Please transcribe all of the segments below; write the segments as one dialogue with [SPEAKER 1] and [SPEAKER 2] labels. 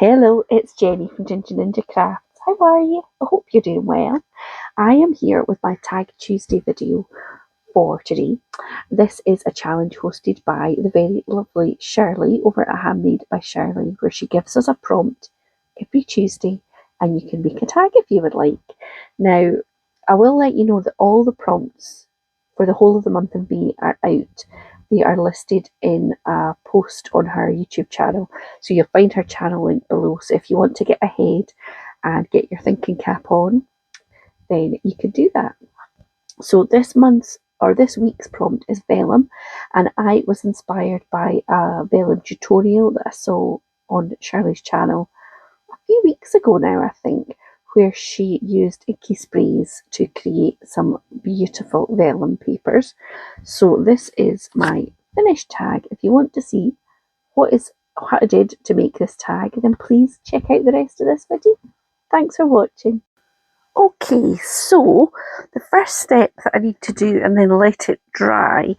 [SPEAKER 1] Hello, it's Jenny from Ginger Ninja Crafts. How are you? I hope you're doing well. I am here with my Tag Tuesday video for today. This is a challenge hosted by the very lovely Shirley over at Handmade by Shirley, where she gives us a prompt every Tuesday and you can make a tag if you would like. Now, I will let you know that all the prompts for the whole of the month of May are out. They are listed in a post on her YouTube channel. So you'll find her channel link below. So if you want to get ahead and get your thinking cap on, then you can do that. So this week's prompt is vellum, and I was inspired by a vellum tutorial that I saw on Shirley's channel a few weeks ago now, I think, where she used inky sprays to create some beautiful vellum papers. So this is my finished tag. If you want to see what I did to make this tag, then please check out the rest of this video. Thanks for watching. Okay, so the first step that I need to do and then let it dry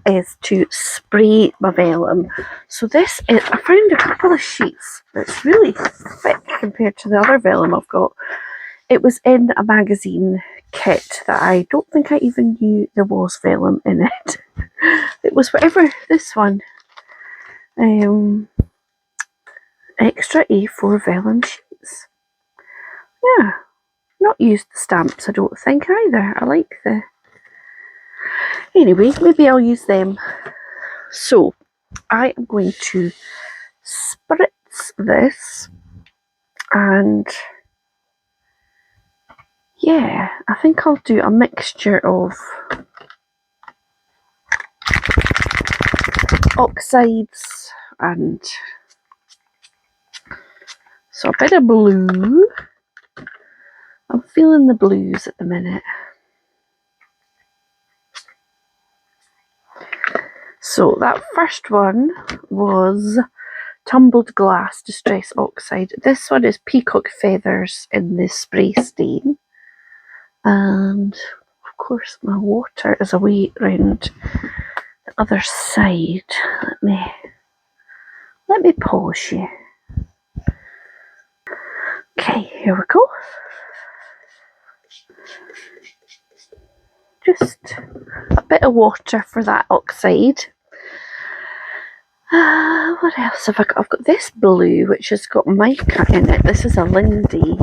[SPEAKER 1] is to spray my vellum. So this is, I found a couple of sheets that's really thick compared to the other vellum I've got. It was in a magazine kit that I don't think I even knew there was vellum in it. It was whatever, this one. Extra A4 vellum sheets. Yeah. Not used the stamps, I don't think either. I like the... Anyway, maybe I'll use them. So, I am going to spritz this. And... yeah, I think I'll do a mixture of oxides and... so a bit of blue. I'm feeling the blues at the minute. So that first one was tumbled glass distress oxide. This one is peacock feathers in the spray stain. And of course my water is away round the other side. Let me pause you. Okay, here we go. Just a bit of water for that oxide. What else have I got? I've got this blue, which has got mica in it. This is a Lindy.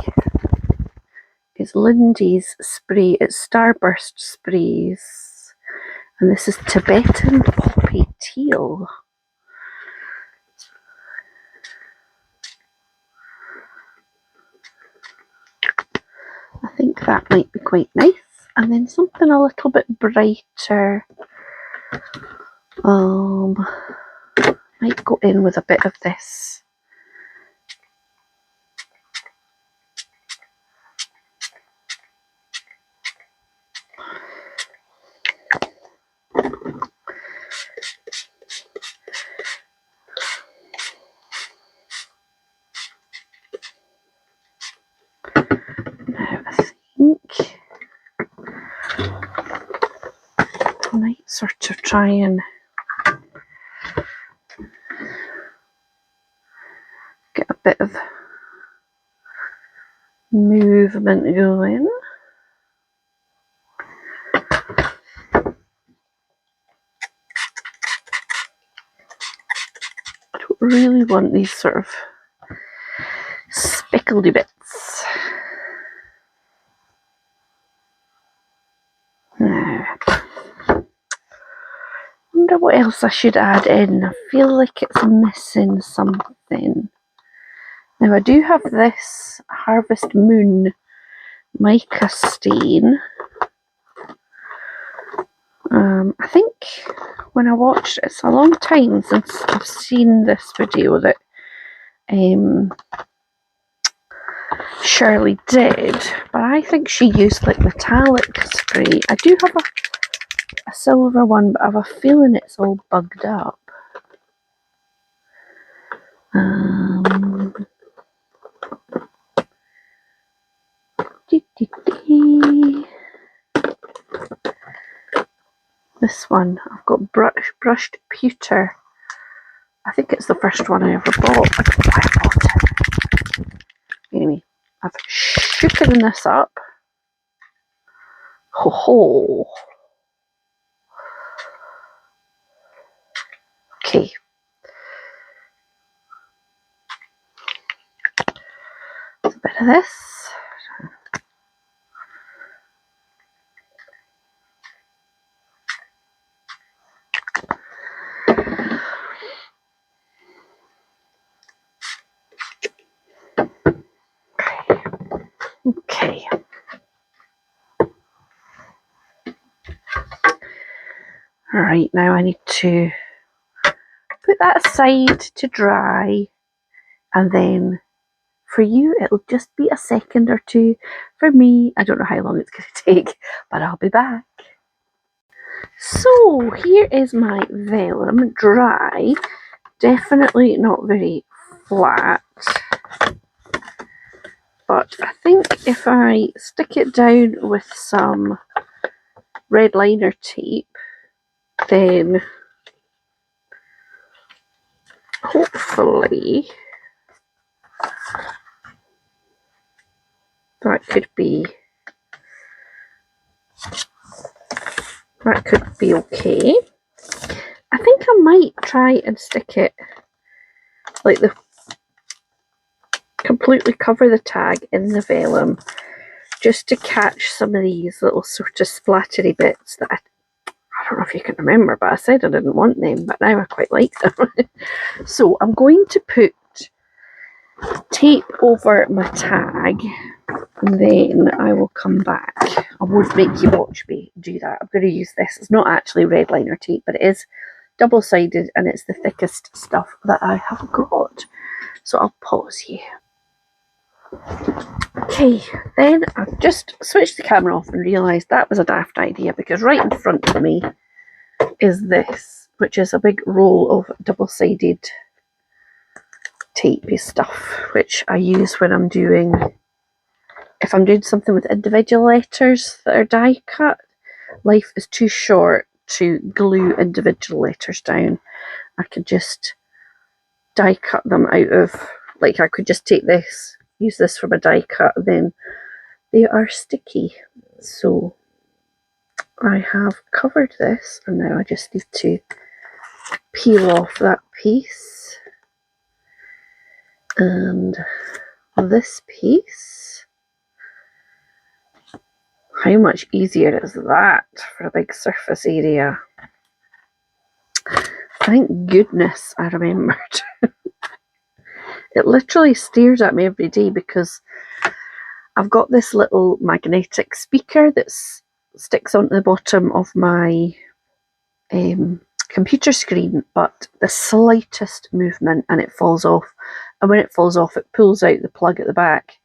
[SPEAKER 1] It's Lindy's spray. It's Starburst sprays. And this is Tibetan Poppy Teal. I think that might be quite nice. And then something a little bit brighter. Might go in with a bit of this. Now I think I might sort of try and get a bit of movement going. I don't really want these sort of speckledy bits. Now, wonder what else I should add in. I feel like it's missing something. Now I do have this Harvest Moon mica stain. I think when I watched it, it's a long time since I've seen this video that Shirley did, but I think she used like metallic spray. I do have a silver one, but I have a feeling it's all bugged up. This one, I've got brushed pewter. I think it's the first one I ever bought. I don't know why I bought it. opening this up. Ho ho. Okay. A bit of this. Okay. Alright, now I need to put that aside to dry, and then for you it'll just be a second or two. For me, I don't know how long it's going to take, but I'll be back. So here is my vellum, dry, definitely not very flat, but I think if I stick it down with some red liner tape, then hopefully that could be okay. I think I might try and stick it like completely cover the tag in the vellum, just to catch some of these little sort of splattery bits that I don't know if you can remember, but I said I didn't want them, but now I quite like them. So I'm going to put tape over my tag, and then I will come back. I won't make you watch me do that. I'm going to use this. It's not actually red liner tape, but it is double-sided, and it's the thickest stuff that I have got. So I'll pause here. Okay, then I've just switched the camera off and realised that was a daft idea, because right in front of me is this, which is a big roll of double-sided tapey stuff, which I use when I'm doing, if I'm doing something with individual letters that are die cut. Life is too short to glue individual letters down. I could just die cut them out of, like I could just take this, use this for my die cut, then they are sticky. So I have covered this, and now I just need to peel off that piece and this piece. How much easier is that for a big surface area? Thank goodness I remembered. It literally stares at me every day, because I've got this little magnetic speaker that sticks onto the bottom of my computer screen, but the slightest movement and it falls off, and when it falls off it pulls out the plug at the back,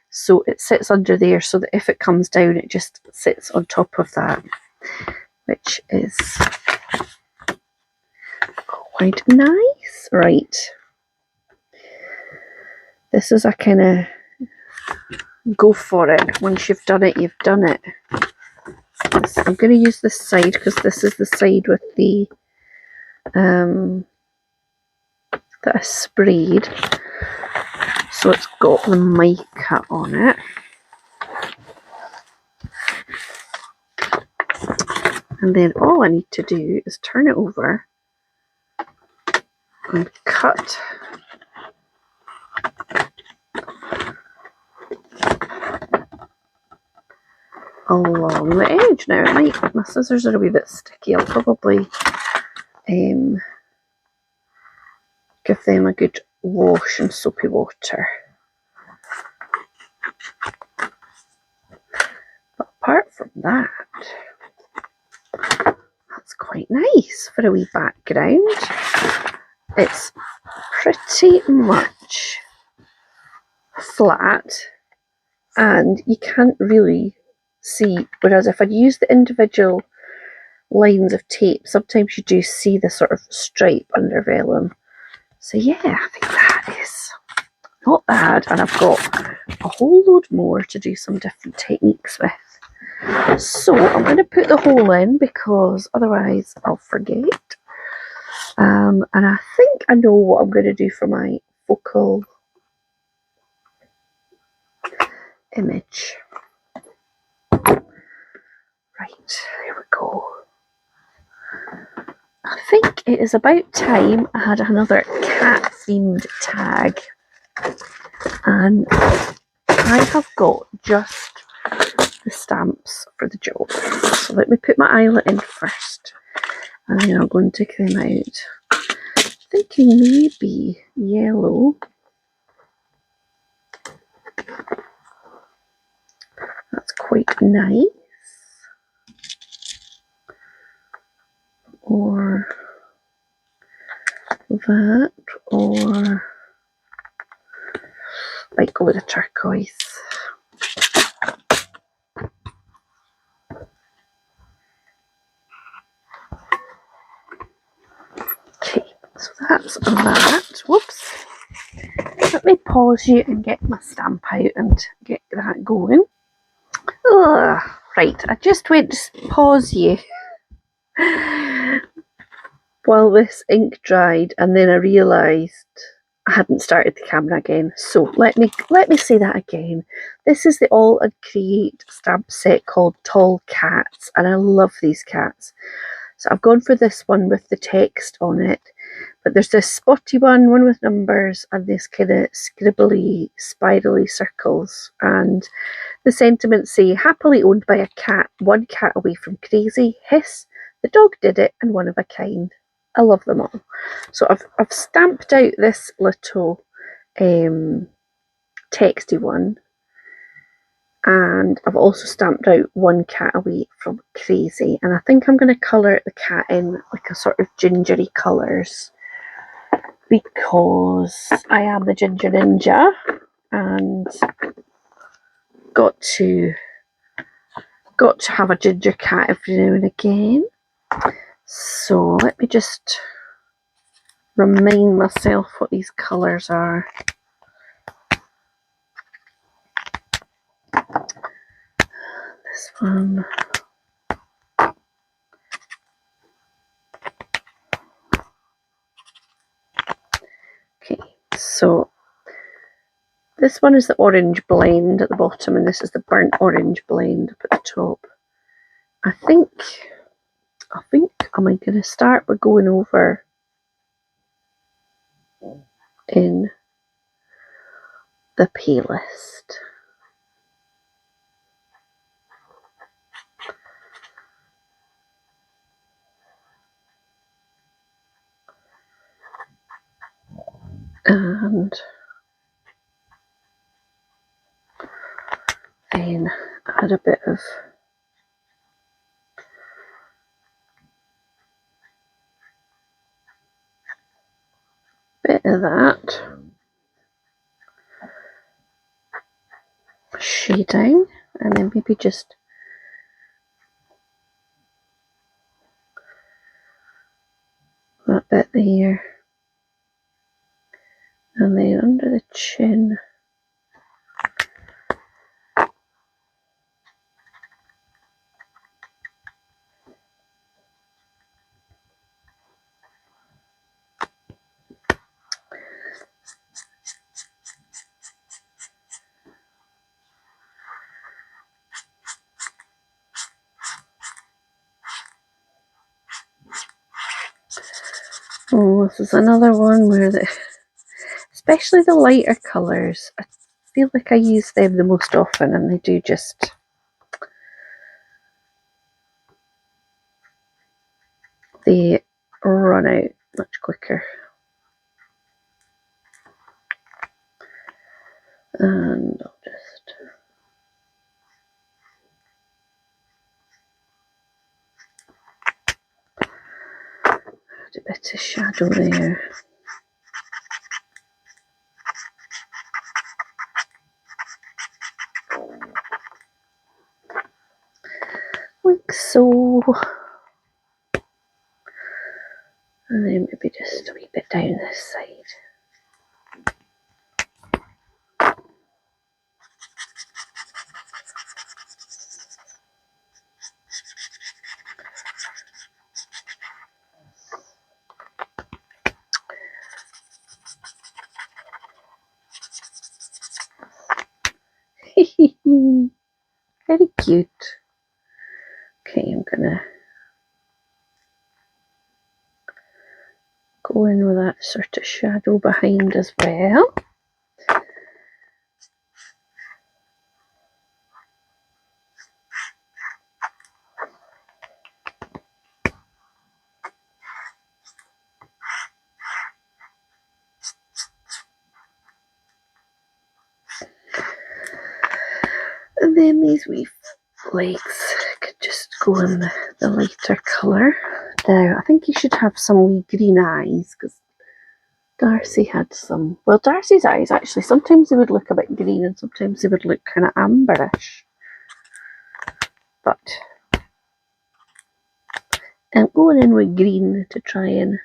[SPEAKER 1] so it sits under there so that if it comes down it just sits on top of that, which is quite nice. Right, this is a kind of go for it. Once you've done it, you've done it. I'm going to use this side because this is the side with the that I sprayed, so it's got the mica on it. And then all I need to do is turn it over and cut along the edge. Now it might, my scissors are a wee bit sticky. I'll probably give them a good wash in soapy water. But apart from that, that's quite nice for a wee background. It's pretty much flat and you can't really see, whereas if I'd used the individual lines of tape, sometimes you do see the sort of stripe under vellum. So yeah, I think that is not bad, and I've got a whole load more to do some different techniques with. So I'm going to put the hole in because otherwise I'll forget. And I think I know what I'm going to do for my focal image. Right, here we go. I think it is about time I had another cat themed tag, and I have got just the stamps for the job. So let me put my eyelet in first, and then I'm going to take them out. Thinking maybe yellow. That's quite nice. Or that, or might go with a turquoise. Okay, so that's that. Whoops. Let me pause you and get my stamp out and get that going. Ugh, right, I just went to pause you while this ink dried, and then I realised I hadn't started the camera again. So let me say that again. This is the Aall Create stamp set called Tall Cats, and I love these cats. So I've gone for this one with the text on it, but there's this spotty one with numbers, and this kind of scribbly, spirally circles. And the sentiments say, happily owned by a cat, one cat away from crazy, hiss, the dog did it, and one of a kind. I love them all. So I've stamped out this little texty one, and I've also stamped out one cat away from crazy, and I think I'm going to colour the cat in like a sort of gingery colours, because I am the ginger ninja and got to have a ginger cat every now and again. So let me just remind myself what these colours are. This one. Okay, so this one is the orange blend at the bottom, and this is the burnt orange blend up at the top. I think I'm going to start by going over in the palest. And then add a bit of that shading, and then maybe just that bit there, and then under the chin. Oh, this is another one where especially the lighter colours, I feel like I use them the most often, and they do just they run out much quicker. And I'll just add a bit of shadow there. Like so. And then maybe just a wee bit down this side. cute. Okay, I'm gonna go in with that sort of shadow behind as well. And then these wee legs could just go in the lighter colour. Now, I think you should have some wee green eyes, because Darcy had some. Well, Darcy's eyes, actually, sometimes they would look a bit green and sometimes they would look kind of amberish. But I'm going in with green to try and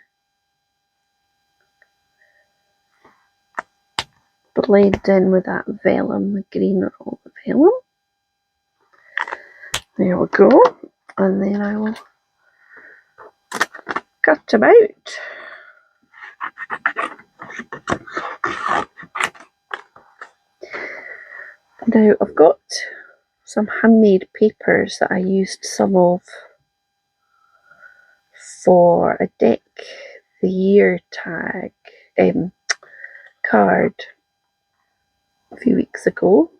[SPEAKER 1] blend in with that vellum, the green of the vellum. There we go. And then I will cut him out. Now I've got some handmade papers that I used some of for a deck the year tag card a few weeks ago,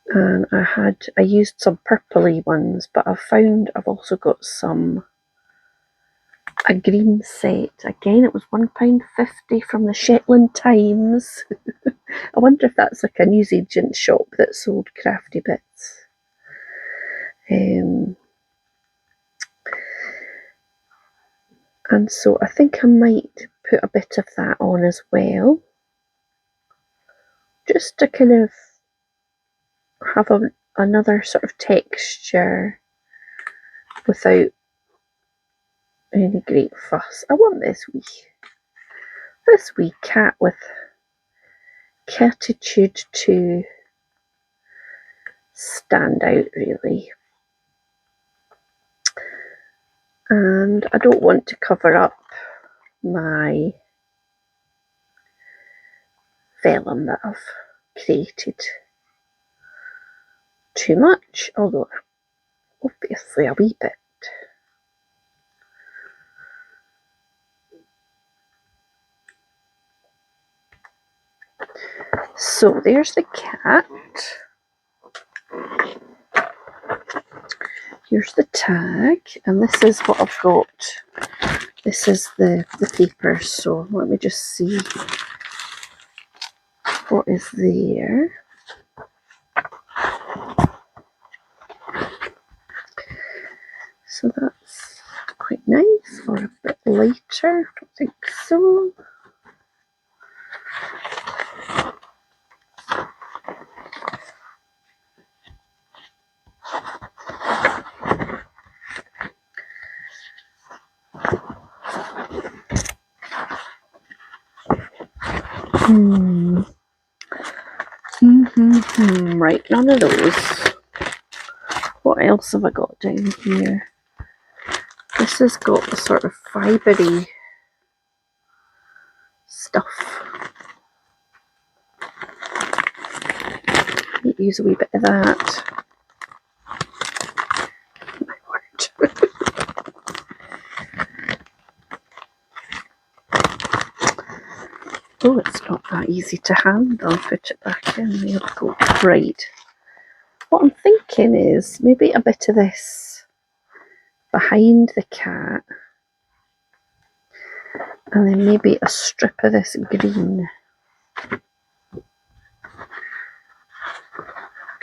[SPEAKER 1] and I used some purpley ones, but I've also got a green set. Again, it was £1.50 from the Shetland Times. I wonder if that's like a newsagent shop that sold crafty bits. And so I think I might put a bit of that on as well, just to kind of have another sort of texture without any great fuss. I want this wee cat with catitude to stand out, really. And I don't want to cover up my vellum that I've created too much, although obviously a wee bit. So there's the cat. Here's the tag, and this is what I've got. This is the paper, so let me just see what is there. So that's quite nice, or a bit lighter, I don't think so. Right, none of those. What else have I got down here? This has got the sort of fibery stuff. Might use a wee bit of that. My word. Oh, it's not that easy to handle. Put it back in. There we go. Right. What I'm thinking is maybe a bit of this behind the cat, and then maybe a strip of this green.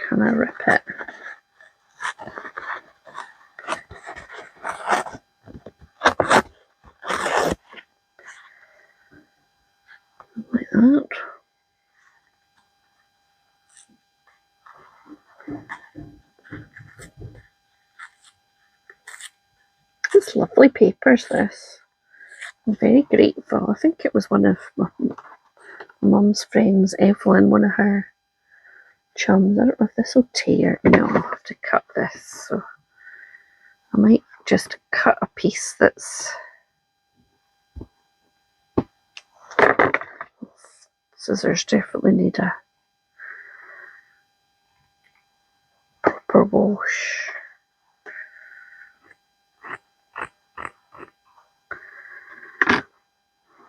[SPEAKER 1] Can I rip it? Like that. It's lovely papers, this. I'm very grateful. I think it was one of my mum's friends, Evelyn, one of her chums. I don't know if this will tear. No, I'll have to cut this. So I might just cut a piece that's... Scissors definitely need a wash.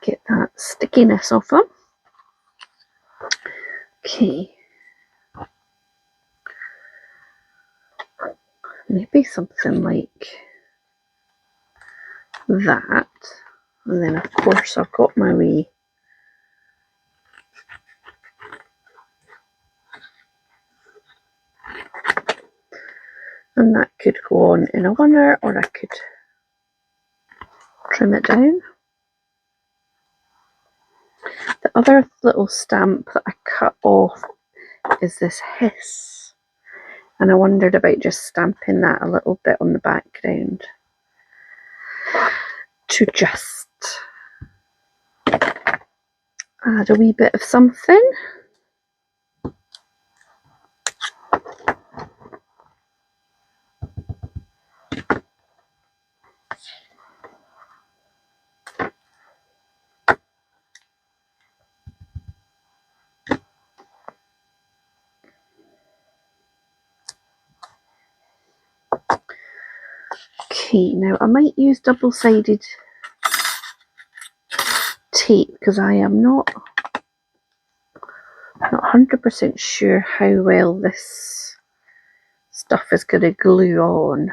[SPEAKER 1] Get that stickiness off them. Okay. Maybe something like that. And then of course I've got my wee and that could go on in a winner, or I could trim it down. The other little stamp that I cut off is this hiss, and I wondered about just stamping that a little bit on the background to just add a wee bit of something. Okay, now I might use double-sided tape because I am not 100% sure how well this stuff is going to glue on.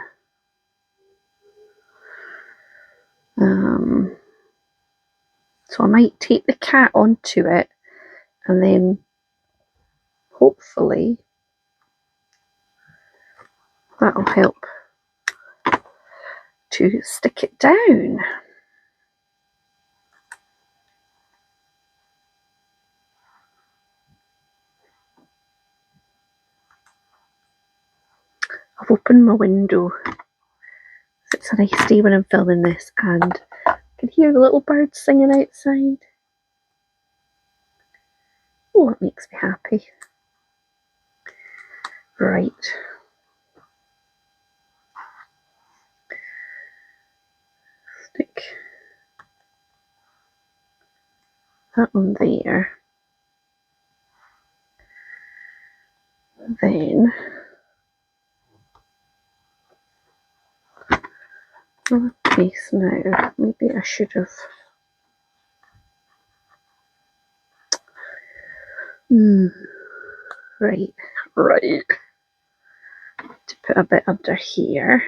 [SPEAKER 1] So I might tape the cat onto it, and then hopefully that'll help to stick it down. I've opened my window. It's a nice day when I'm filming this, and I can hear the little birds singing outside. Oh, it makes me happy. Right. Stick that on there. Then piece now. Maybe I should have. Right. To put a bit under here.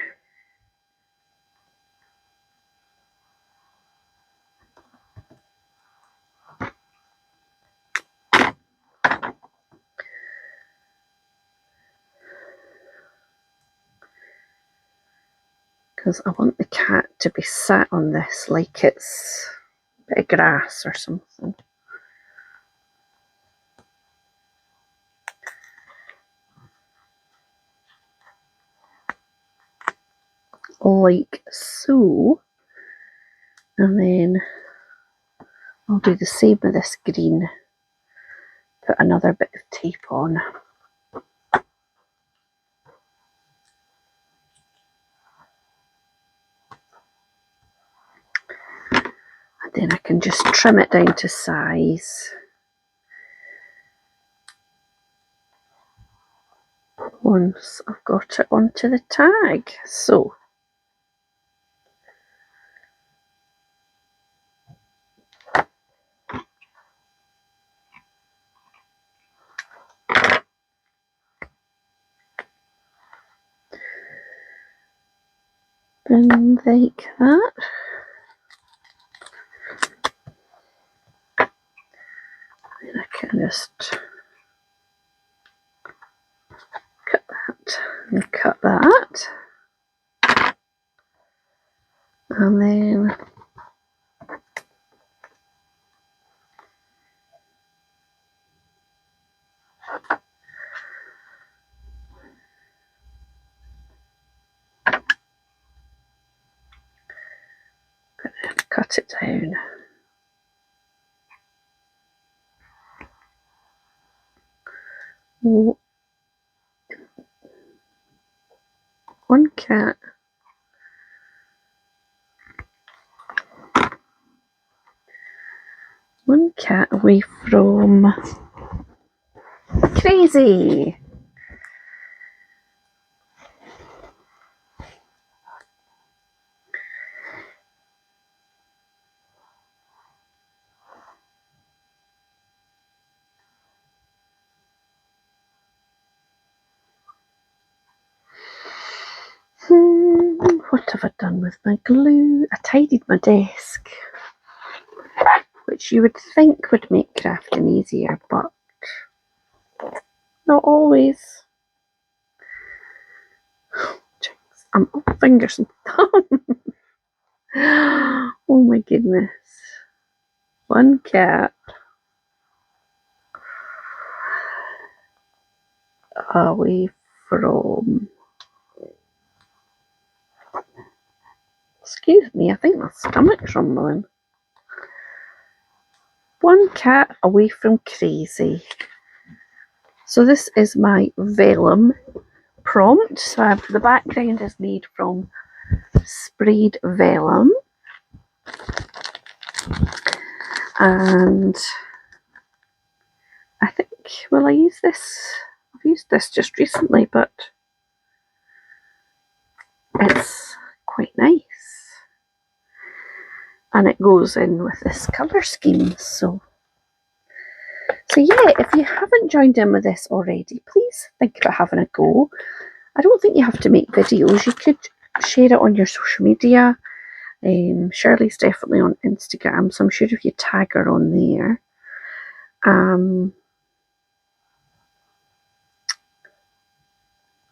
[SPEAKER 1] Because I want the cat to be sat on this like it's a bit of grass or something. Like so. And then I'll do the same with this green. Put another bit of tape on. And then I can just trim it down to size. Once I've got it onto the tag. So and like that. And I can just cut that and cut that. And then cut it down. One cat. One cat away from crazy. have I done with my glue? I tidied my desk, which you would think would make crafting easier, but not always. I'm all fingers and thumbs. Oh my goodness. One cat. Away from. Excuse me, I think my stomach's rumbling. One cat away from crazy. So this is my vellum prompt. So the background is made from sprayed vellum. And I think, will I use this? I've used this just recently, but it's quite nice. And it goes in with this colour scheme. So yeah, if you haven't joined in with this already, please think about having a go. I don't think you have to make videos. You could share it on your social media. Shirley's definitely on Instagram, so I'm sure if you tag her on there. And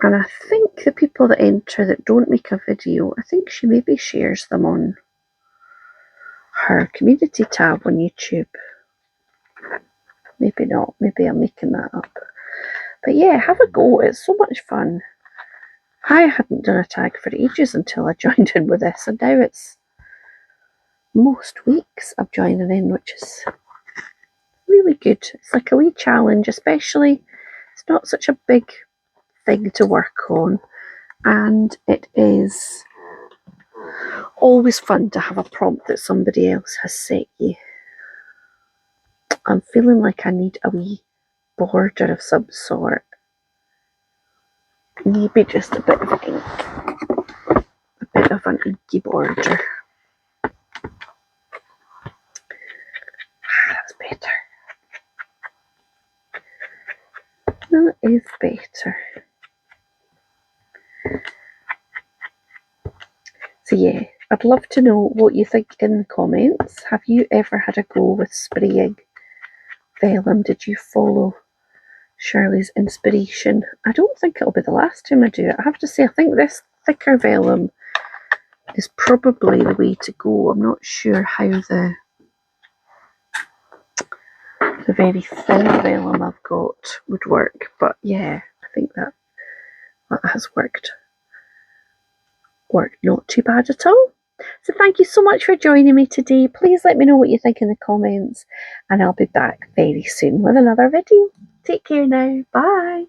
[SPEAKER 1] I think the people that enter that don't make a video, I think she maybe shares them on her community tab on YouTube. Maybe not, maybe I'm making that up. But yeah, have a go, it's so much fun. I hadn't done a tag for ages until I joined in with this, and now it's most weeks I'm joining in, which is really good. It's like a wee challenge, especially it's not such a big thing to work on, and it is always fun to have a prompt that somebody else has set you. I'm feeling like I need a wee border of some sort. Maybe just a bit of ink. A bit of an inky border. That's better. That is better. So yeah, I'd love to know what you think in the comments. Have you ever had a go with spraying vellum? Did you follow Shirley's inspiration? I don't think it'll be the last time I do it. I have to say, I think this thicker vellum is probably the way to go. I'm not sure how the very thin vellum I've got would work, but yeah, I think that has worked not too bad at all. So thank you so much for joining me today. Please let me know what you think in the comments, and I'll be back very soon with another video. Take care now. Bye.